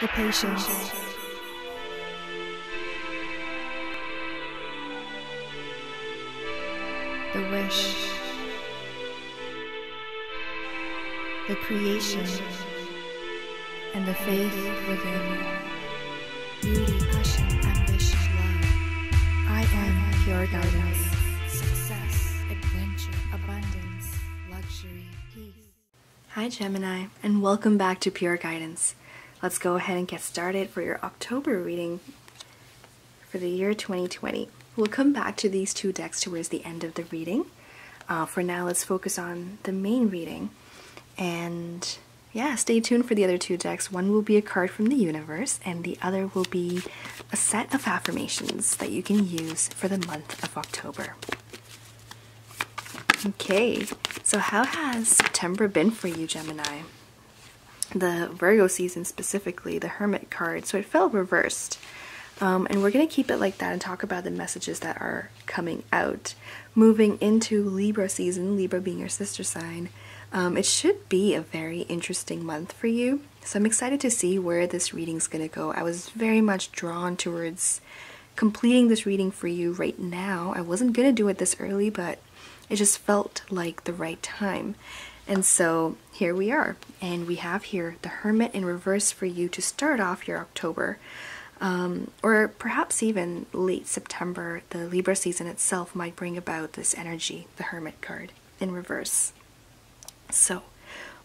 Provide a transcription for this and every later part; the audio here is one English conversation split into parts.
the patience, the wish, the creation, and the faith within. Beauty, passion, ambition, love. I am pure guidance. Success, adventure, abundance, luxury, peace. Hi Gemini, and welcome back to Pure Guidance. Let's go ahead and get started for your October reading for the year 2020. We'll come back to these two decks towards the end of the reading. For now, let's focus on the main reading. And yeah, stay tuned for the other two decks. One will be a card from the universe, and the other will be a set of affirmations that you can use for the month of October. Okay, so how has September been for you, Gemini? The Virgo season specifically, the Hermit card, so it felt reversed. And we're going to keep it like that and talk about the messages that are coming out. Moving into Libra season, Libra being your sister sign, it should be a very interesting month for you. So I'm excited to see where this reading's going to go. I was very much drawn towards completing this reading for you right now. I wasn't going to do it this early, but it just felt like the right time. And so here we are. And we have here the Hermit in reverse for you to start off your October. Or perhaps even late September, the Libra season itself might bring about this energy, the Hermit card in reverse. So,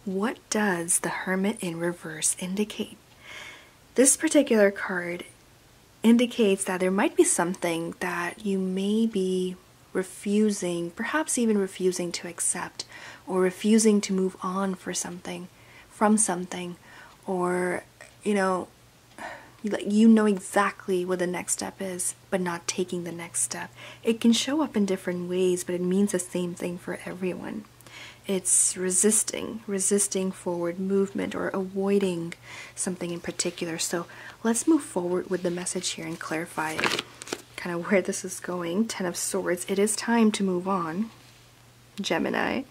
what does the Hermit in reverse indicate? This particular card indicates that there might be something that you may be refusing, perhaps even refusing to accept, or refusing to move on for something, from something, or, you know exactly what the next step is, but not taking the next step. It can show up in different ways, but it means the same thing for everyone. It's resisting forward movement or avoiding something in particular. So let's move forward with the message here and clarify kind of where this is going. Ten of Swords. It is time to move on, Gemini.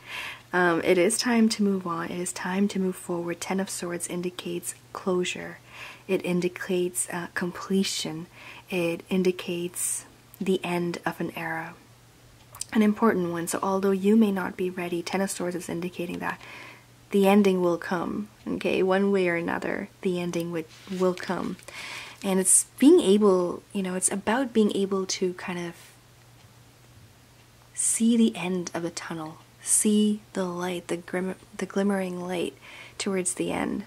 It is time to move on. It is time to move forward. Ten of Swords indicates closure. It indicates completion. It indicates the end of an era. An important one. So although you may not be ready, Ten of Swords is indicating that the ending will come. Okay, one way or another, the ending will come. And it's being able, it's about being able to kind of see the end of the tunnel. See the light, the glimmering light towards the end.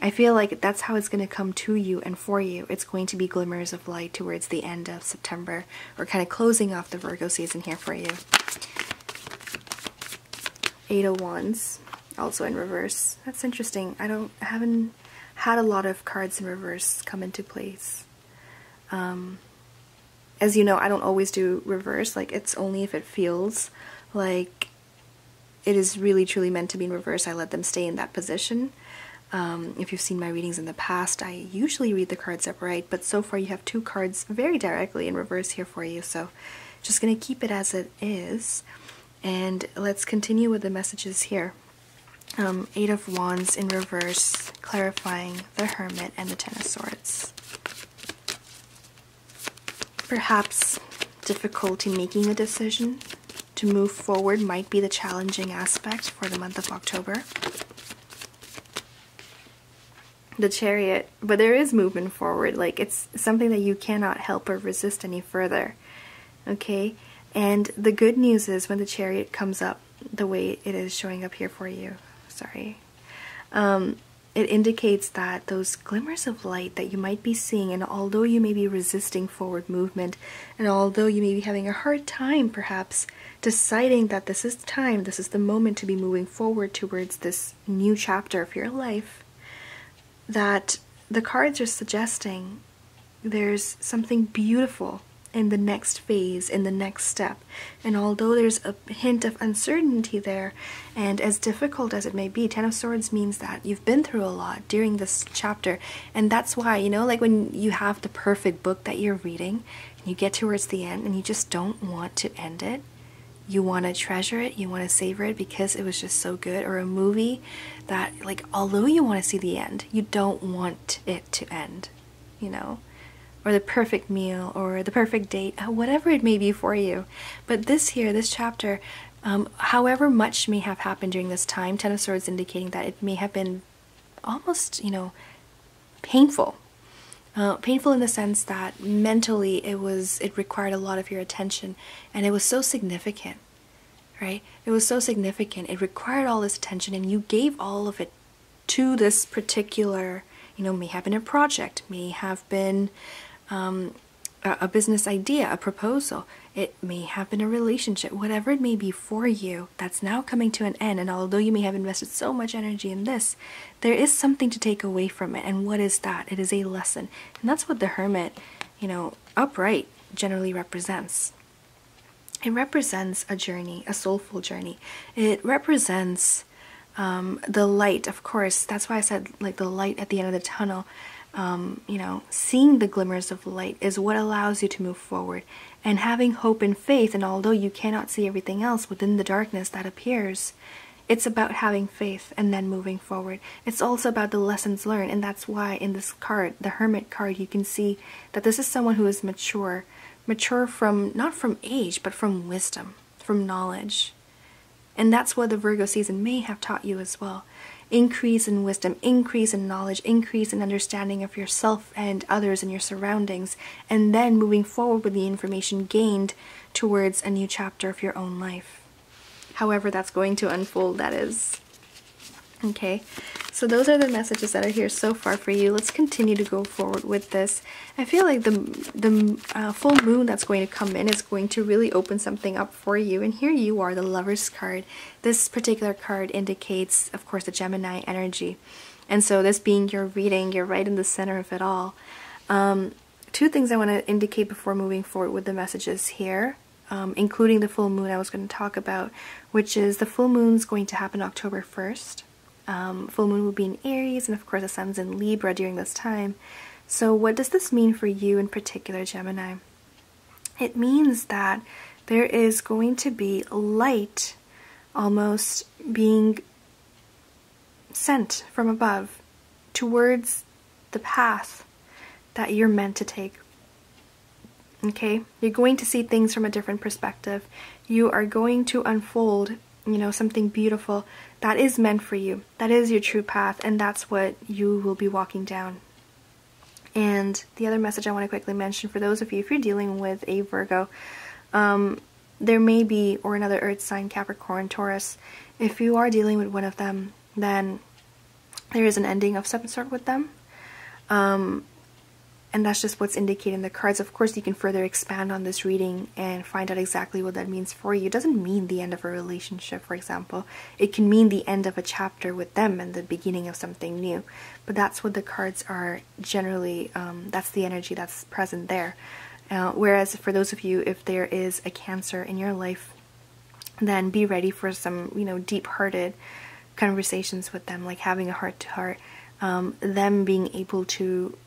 I feel like that's how it's going to come to you and for you. It's going to be glimmers of light towards the end of September. We're kind of closing off the Virgo season here for you. Eight of Wands, also in reverse. That's interesting. I haven't had a lot of cards in reverse come into place. As you know, I don't always do reverse. Like, it's only if it feels like it is really truly meant to be in reverse, I let them stay in that position. If you've seen my readings in the past, I usually read the cards upright, but so far you have two cards very directly in reverse here for you, so just going to keep it as it is, and let's continue with the messages here. Eight of Wands in reverse, clarifying the Hermit and the Ten of Swords. Perhaps difficulty making a decision to move forward might be the challenging aspect for the month of October. The Chariot, but there is movement forward. Like, it's something that you cannot help but resist any further. Okay? And the good news is when the Chariot comes up the way it is showing up here for you, sorry, it indicates that those glimmers of light that you might be seeing, and although you may be resisting forward movement, and although you may be having a hard time perhaps deciding that this is the time, this is the moment to be moving forward towards this new chapter of your life, that the cards are suggesting there's something beautiful in the next phase, in the next step. And although there's a hint of uncertainty there, and as difficult as it may be, Ten of Swords means that you've been through a lot during this chapter. And that's why, like when you have the perfect book that you're reading, and you get towards the end and you just don't want to end it, you want to treasure it, you want to savor it because it was just so good, or a movie that, like, although you want to see the end, you don't want it to end, you know, or the perfect meal or the perfect date, whatever it may be for you. But this here, this chapter, however much may have happened during this time, Ten of Swords indicating that it may have been almost, you know, painful. Painful in the sense that mentally it required a lot of your attention, and it was so significant, right? It was so significant. It required all this attention, and you gave all of it to this particular, you know, may have been a project, may have been a business idea, a proposal. It may have been a relationship, whatever it may be for you, that's now coming to an end. And although you may have invested so much energy in this, there is something to take away from it. And what is that? It is a lesson. And that's what the Hermit, you know, upright generally represents. It represents a journey, a soulful journey. It represents the light, of course. That's why I said, like, the light at the end of the tunnel. You know, seeing the glimmers of light is what allows you to move forward, and having hope and faith. And although you cannot see everything else within the darkness that appears, it's about having faith and then moving forward. It's also about the lessons learned, and that's why in this card, the Hermit card, you can see that this is someone who is mature from, not from age, but from wisdom, from knowledge. And that's what the Virgo season may have taught you as well. Increase in wisdom, increase in knowledge, increase in understanding of yourself and others and your surroundings, and then moving forward with the information gained towards a new chapter of your own life. However that's going to unfold, that is. Okay, so those are the messages that are here so far for you. Let's continue to go forward with this. I feel like the full moon that's going to come in is going to really open something up for you. And here you are, the Lovers card. This particular card indicates, of course, the Gemini energy. And so this being your reading, you're right in the center of it all. Two things I want to indicate before moving forward with the messages here. Including the full moon I was going to talk about, which is the full moon's going to happen October 1st. Full moon will be in Aries, and of course the sun's in Libra during this time. So what does this mean for you in particular, Gemini? It means that there is going to be light almost being sent from above towards the path that you're meant to take. Okay? You're going to see things from a different perspective. You are going to unfold, you know, something beautiful that is meant for you. That is your true path, and that's what you will be walking down. And the other message I want to quickly mention for those of you, if you're dealing with a Virgo, there may be, or another earth sign, Capricorn, Taurus, if you are dealing with one of them, then there is an ending of some sort with them. And that's just what's indicated in the cards. Of course, you can further expand on this reading and find out exactly what that means for you. It doesn't mean the end of a relationship, for example. It can mean the end of a chapter with them and the beginning of something new. But that's what the cards are generally, that's the energy that's present there. Whereas for those of you, if there is a Cancer in your life, then be ready for some, you know, deep-hearted conversations with them, like having a heart-to-heart, them being able to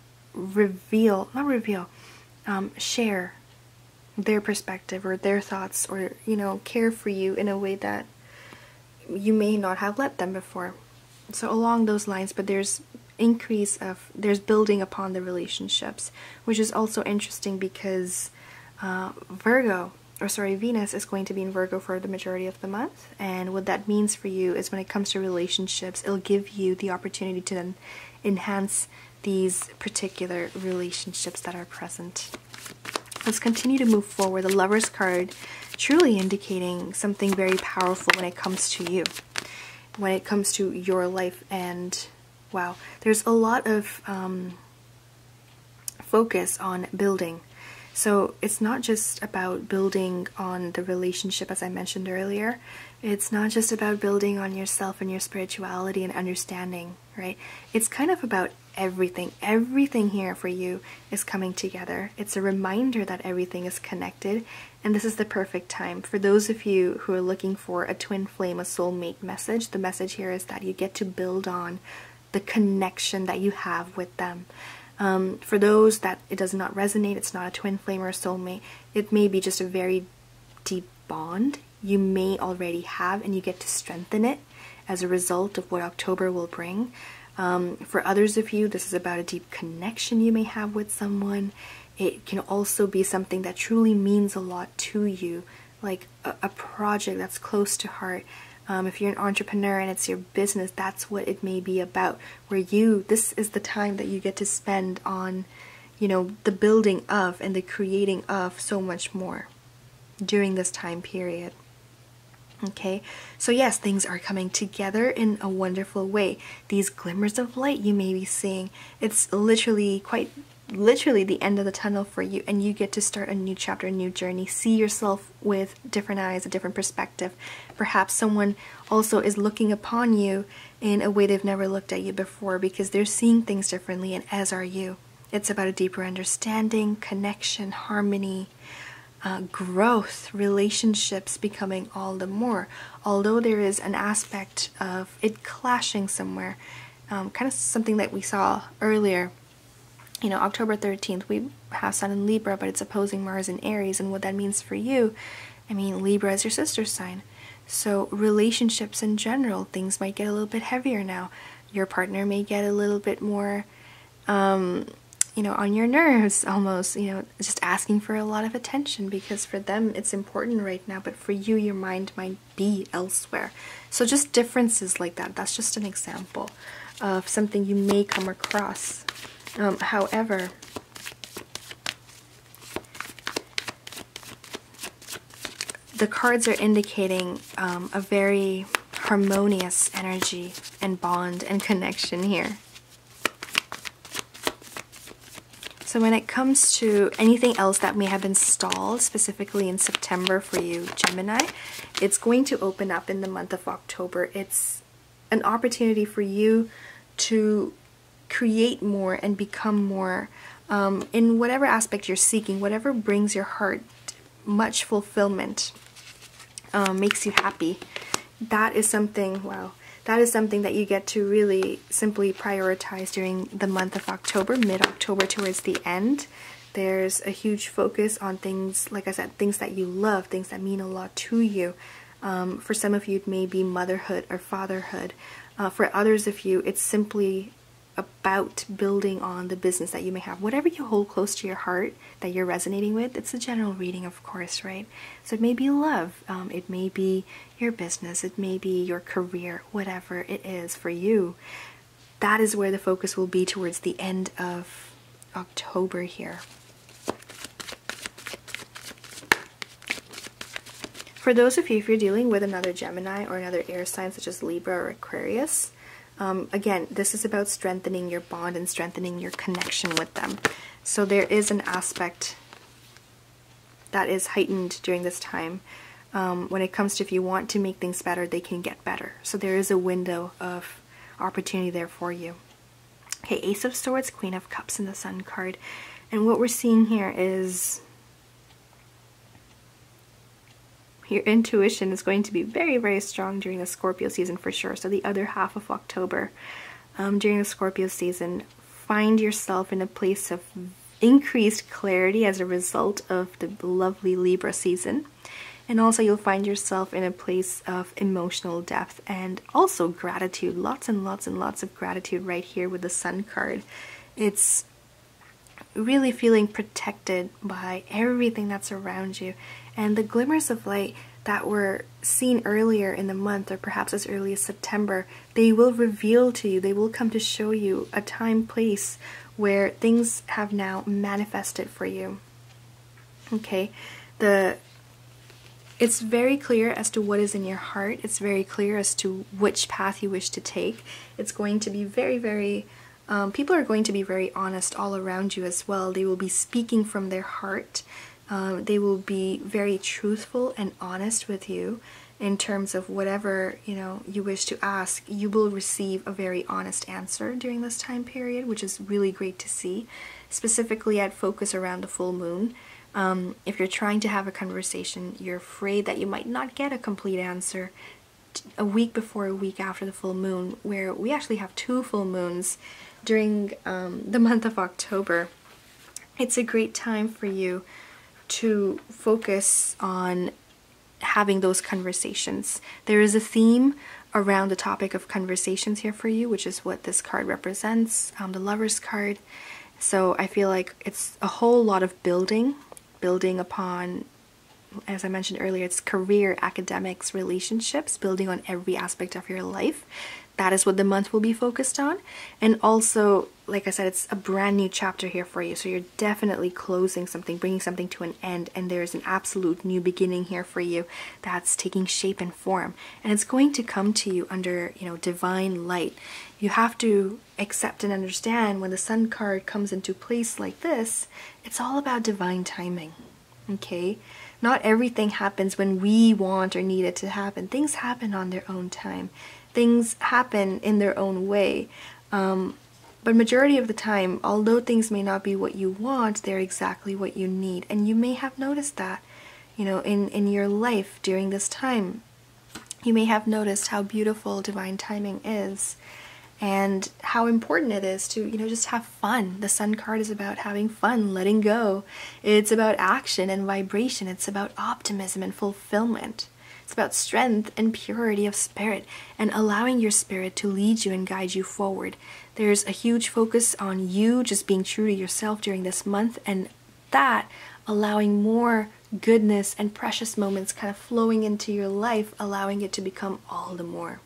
share their perspective or their thoughts, or, you know, care for you in a way that you may not have let them before. So along those lines, but there's building upon the relationships, which is also interesting because Venus is going to be in Virgo for the majority of the month, and what that means for you is when it comes to relationships, it'll give you the opportunity to then enhance these particular relationships that are present. Let's continue to move forward. The Lovers card truly indicating something very powerful when it comes to you, when it comes to your life. And wow, there's a lot of focus on building. So it's not just about building on the relationship, as I mentioned earlier. It's not just about building on yourself and your spirituality and understanding, right? It's kind of about everything. Everything here for you is coming together. It's a reminder that everything is connected, and this is the perfect time. For those of you who are looking for a twin flame, a soulmate message, the message here is that you get to build on the connection that you have with them. For those that it does not resonate, it's not a twin flame or a soulmate, it may be just a very deep bond, you may already have, and you get to strengthen it as a result of what October will bring. For others of you, this is about a deep connection you may have with someone. It can also be something that truly means a lot to you, like a project that's close to heart. If you're an entrepreneur and it's your business, that's what it may be about, where this is the time that you get to spend on, the building of and the creating of so much more during this time period. Okay, so yes, things are coming together in a wonderful way. These glimmers of light you may be seeing, it's quite literally the end of the tunnel for you, and you get to start a new chapter, a new journey, see yourself with different eyes, a different perspective. Perhaps someone also is looking upon you in a way they've never looked at you before, because they're seeing things differently, and as are you. It's about a deeper understanding, connection, harmony, growth, relationships becoming all the more. Although there is an aspect of it clashing somewhere, kind of something that we saw earlier. October 13th, we have Sun in Libra, but it's opposing Mars in Aries, and what that means for you, Libra is your sister sign. So relationships in general, things might get a little bit heavier now. Your partner may get a little bit more, on your nerves almost, just asking for a lot of attention, because for them it's important right now, but for you, your mind might be elsewhere. So just differences like that. That's just an example of something you may come across. However, the cards are indicating a very harmonious energy and bond and connection here. So when it comes to anything else that may have been stalled, specifically in September for you, Gemini, it's going to open up in the month of October. It's an opportunity for you to create more and become more in whatever aspect you're seeking, whatever brings your heart much fulfillment, makes you happy. That is something, wow, that is something that you get to really simply prioritize during the month of October, mid-October towards the end. There's a huge focus on things, like I said, things that you love, things that mean a lot to you. For some of you, it may be motherhood or fatherhood. For others of you, it's simply about building on the business that you may have. Whatever you hold close to your heart that you're resonating with, it's a general reading, of course, right? So it may be love, it may be your business, it may be your career, whatever it is for you. That is where the focus will be towards the end of October here. For those of you, if you're dealing with another Gemini or another air sign such as Libra or Aquarius, again, this is about strengthening your bond and strengthening your connection with them. So there is an aspect that is heightened during this time. When it comes to, if you want to make things better, they can get better. So there is a window of opportunity there for you. Okay, Ace of Swords, Queen of Cups, and the Sun card. And what we're seeing here is your intuition is going to be very, very strong during the Scorpio season for sure. So the other half of October, during the Scorpio season, find yourself in a place of increased clarity as a result of the lovely Libra season. And also you'll find yourself in a place of emotional depth and also gratitude. Lots and lots and lots of gratitude right here with the Sun card. It's really feeling protected by everything that's around you. And the glimmers of light that were seen earlier in the month, or perhaps as early as September, they will reveal to you, they will come to show you a time, place where things have now manifested for you. Okay, it's very clear as to what is in your heart. It's very clear as to which path you wish to take. It's going to be very, very people are going to be very honest all around you as well. They will be speaking from their heart. They will be very truthful and honest with you in terms of whatever, you wish to ask. You will receive a very honest answer during this time period, which is really great to see. Specifically, I'd focus around the full moon. If you're trying to have a conversation, you're afraid that you might not get a complete answer a week before, a week after the full moon, where we actually have 2 full moons during the month of October. It's a great time for you to focus on having those conversations. There is a theme around the topic of conversations here for you, which is what this card represents, the Lover's card. So I feel like it's a whole lot of building upon, as I mentioned earlier, it's career, academics, relationships, building on every aspect of your life. That is what the month will be focused on. And also, like I said, it's a brand new chapter here for you. So you're definitely closing something, bringing something to an end. And there's an absolute new beginning here for you that's taking shape and form. And it's going to come to you under, divine light. You have to accept and understand when the Sun card comes into place like this, it's all about divine timing. Okay? Not everything happens when we want or need it to happen. Things happen on their own time. Things happen in their own way. But majority of the time, although things may not be what you want, they're exactly what you need. And you may have noticed that, in your life during this time. You may have noticed how beautiful divine timing is and how important it is to, just have fun. The Sun card is about having fun, letting go. It's about action and vibration. It's about optimism and fulfillment. It's about strength and purity of spirit and allowing your spirit to lead you and guide you forward. There's a huge focus on you just being true to yourself during this month, and that allowing more goodness and precious moments kind of flowing into your life, allowing it to become all the more.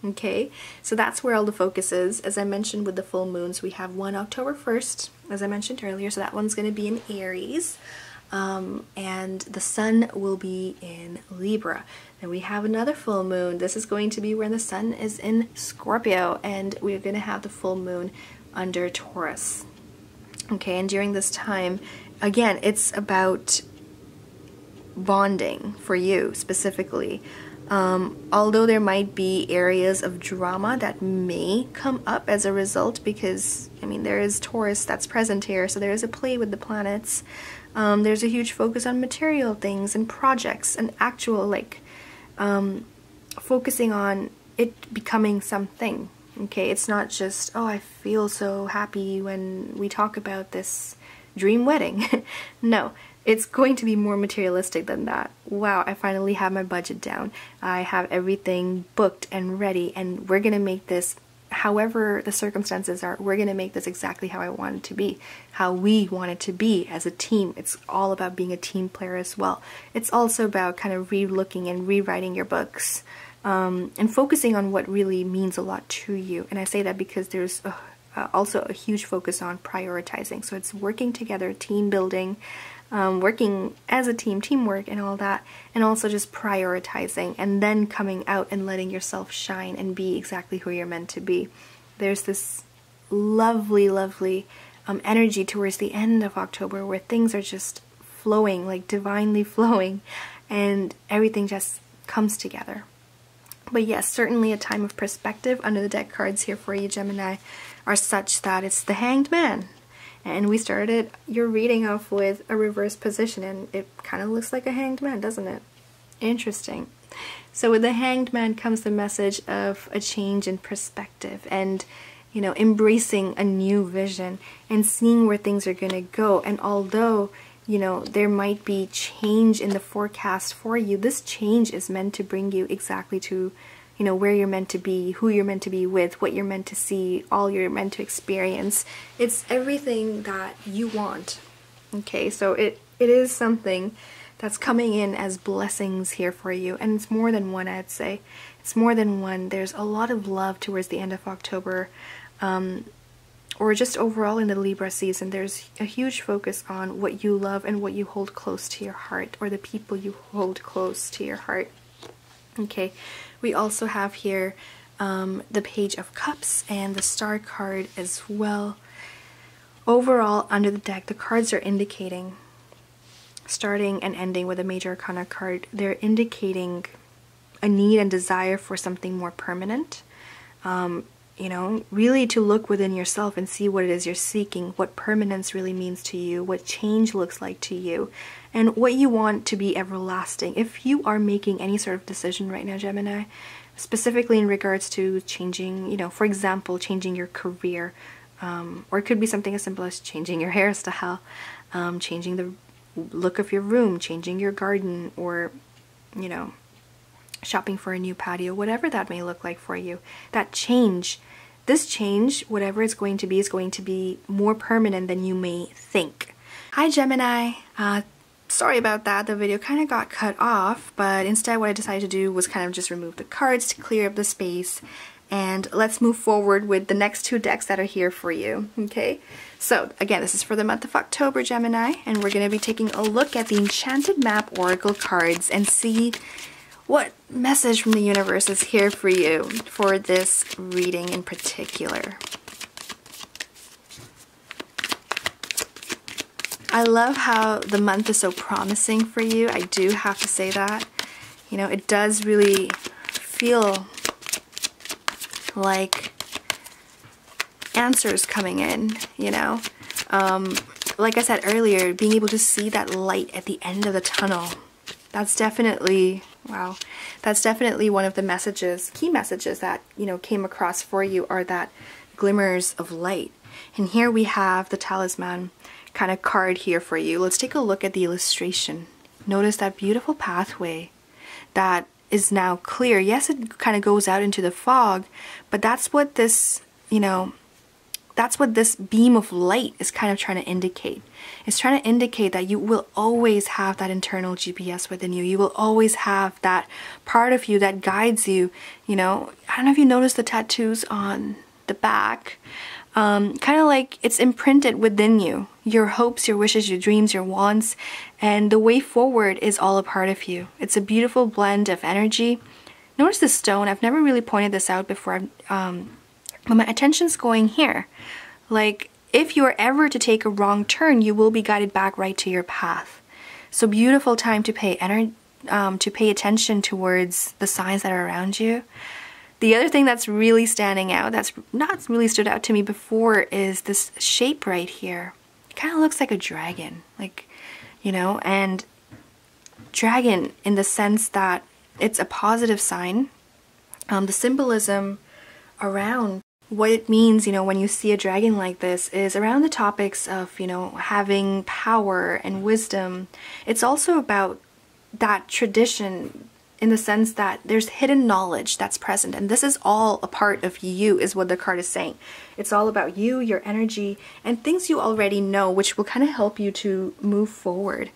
Okay, so that's where all the focus is. As I mentioned with the full moons, we have one October 1st, as I mentioned earlier, so that one's going to be in Aries. And the Sun will be in Libra. Then we have another full moon. This is going to be where the Sun is in Scorpio, and we're going to have the full moon under Taurus. Okay, and during this time, again, it's about bonding for you specifically. Although there might be areas of drama that may come up as a result, because there is Taurus that's present here, so there is a play with the planets. There's a huge focus on material things and projects and actual focusing on it becoming something. Okay, it's not just, oh, I feel so happy when we talk about this dream wedding. No, it's going to be more materialistic than that. Wow, I finally have my budget down. I have everything booked and ready, and we're gonna make this, however the circumstances are, we're gonna make this exactly how I want it to be, how we want it to be as a team. It's all about being a team player as well. It's also about kind of re-looking and rewriting your books, and focusing on what really means a lot to you. And I say that because there's also a huge focus on prioritizing. So it's working together, team building, working as a team, teamwork and all that, and also just prioritizing and then coming out and letting yourself shine and be exactly who you're meant to be. There's this lovely, lovely energy towards the end of October where things are just flowing, like divinely flowing, and everything just comes together. But yes, certainly a time of perspective. Under the deck cards here for you, Gemini, are such that it's the Hanged Man. And we started your reading off with a reverse position, and it kind of looks like a hanged man, doesn't it? Interesting. So with the Hanged Man comes the message of a change in perspective and, embracing a new vision and seeing where things are going to go. And although, there might be change in the forecast for you, this change is meant to bring you exactly to where you're meant to be, who you're meant to be with, what you're meant to see, all you're meant to experience. It's everything that you want. Okay, so it is something that's coming in as blessings here for you, and it's more than one, I'd say. It's more than one. There's a lot of love towards the end of October, or just overall in the Libra season. There's a huge focus on what you love and what you hold close to your heart, or the people you hold close to your heart. Okay, we also have here the Page of Cups and the Star card as well. Overall, under the deck, the cards are indicating, starting and ending with a Major Arcana card, they're indicating a need and desire for something more permanent. Really to look within yourself and see what it is you're seeking, what permanence really means to you, what change looks like to you, and what you want to be everlasting. If you are making any sort of decision right now, Gemini, specifically in regards to changing, for example, changing your career, or it could be something as simple as changing your hairstyle, changing the look of your room, changing your garden, or you know, shopping for a new patio, whatever that may look like for you. That change, this change, whatever it's going to be, is going to be more permanent than you may think. Hi Gemini, sorry about that, the video kind of got cut off, but instead what I decided to do was kind of just remove the cards to clear up the space, and let's move forward with the next two decks that are here for you, okay? So again, this is for the month of October, Gemini, and we're going to be taking a look at the Enchanted Map Oracle cards and see what message from the universe is here for you for this reading in particular. I love how the month is so promising for you. I do have to say that. You know, it does really feel like answers coming in, you know. Like I said earlier, being able to see that light at the end of the tunnel, that's definitely, wow, that's definitely one of the messages, key messages that, you know, came across for you, are that glimmers of light. And here we have the talisman kind of card here for you. Let's take a look at the illustration. Notice that beautiful pathway that is now clear. Yes, it kind of goes out into the fog, but that's what this, you know, that's what this beam of light is kind of trying to indicate. It's trying to indicate that you will always have that internal GPS within you. You will always have that part of you that guides you. You know, I don't know if you noticed the tattoos on the back. Kind of like it's imprinted within you. Your hopes, your wishes, your dreams, your wants, and the way forward is all a part of you. It's a beautiful blend of energy. Notice the stone. I've never really pointed this out before, but my attention's going here. Like, if you are ever to take a wrong turn, you will be guided back right to your path. So beautiful time to pay attention towards the signs that are around you. The other thing that's really standing out, that's not really stood out to me before, is this shape right here. It kind of looks like a dragon, like, you know, and dragon in the sense that it's a positive sign. The symbolism around what it means, you know, when you see a dragon like this is around the topics of, you know, having power and wisdom. It's also about that tradition, in the sense that there's hidden knowledge that's present, and this is all a part of you, is what the card is saying. It's all about you, your energy, and things you already know, which will kind of help you to move forward.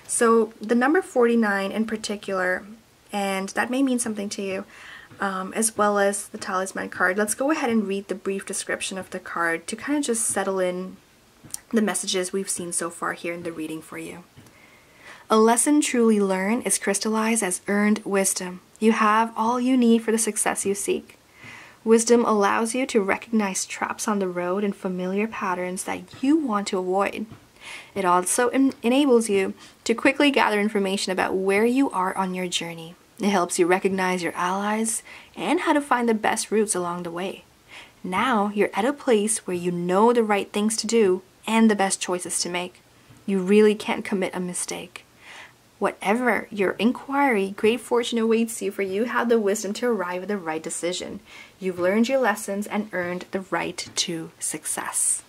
So the number 49 in particular, and that may mean something to you, as well as the talisman card. Let's go ahead and read the brief description of the card to kind of just settle in the messages we've seen so far here in the reading for you. A lesson truly learned is crystallized as earned wisdom. You have all you need for the success you seek. Wisdom allows you to recognize traps on the road and familiar patterns that you want to avoid. It also enables you to quickly gather information about where you are on your journey. It helps you recognize your allies and how to find the best routes along the way. Now you're at a place where you know the right things to do and the best choices to make. You really can't commit a mistake. Whatever your inquiry, great fortune awaits you, for you have the wisdom to arrive at the right decision. You've learned your lessons and earned the right to success.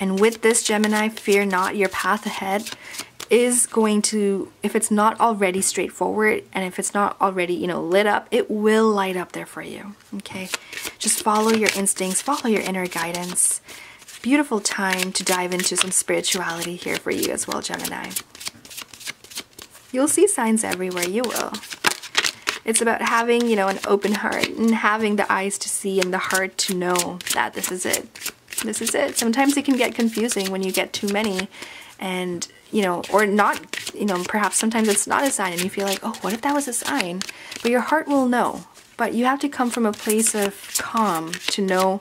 And with this, Gemini, fear not, your path ahead is going to, if it's not already straightforward, and if it's not already, you know, lit up, it will light up there for you, okay? Just follow your instincts, follow your inner guidance. Beautiful time to dive into some spirituality here for you as well, Gemini. You'll see signs everywhere, you will. It's about having, you know, an open heart and having the eyes to see and the heart to know that this is it. This is it. Sometimes it can get confusing when you get too many, and, you know, or not, you know, perhaps sometimes it's not a sign and you feel like, oh, what if that was a sign? But your heart will know. But you have to come from a place of calm to know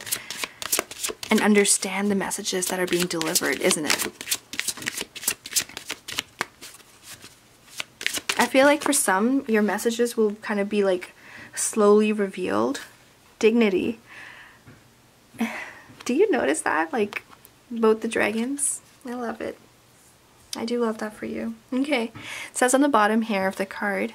and understand the messages that are being delivered, isn't it? I feel like for some, your messages will kind of be like slowly revealed. Dignity. Do you notice that? Like both the dragons? I love it. I do love that for you. Okay. It says on the bottom here of the card,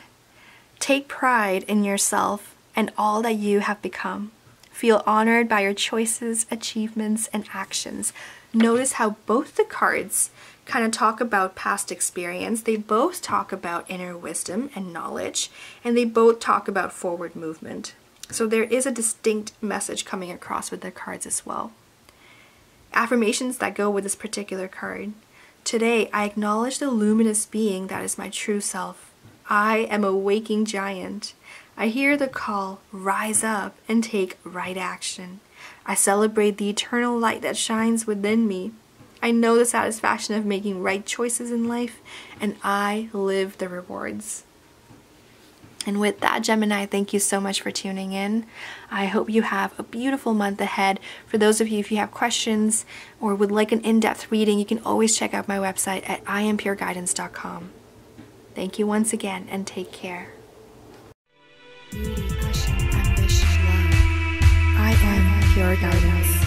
take pride in yourself and all that you have become. Feel honored by your choices, achievements, and actions. Notice how both the cards kind of talk about past experience. They both talk about inner wisdom and knowledge, and they both talk about forward movement. So there is a distinct message coming across with the cards as well. Affirmations that go with this particular card. Today, I acknowledge the luminous being that is my true self. I am a waking giant. I hear the call, rise up and take right action. I celebrate the eternal light that shines within me. I know the satisfaction of making right choices in life, and I live the rewards. And with that, Gemini, thank you so much for tuning in. I hope you have a beautiful month ahead. For those of you, if you have questions or would like an in-depth reading, you can always check out my website at IamPureGuidance.com. Thank you once again, and take care. Beauty, passion, ambition, love. I am Pure Guidance.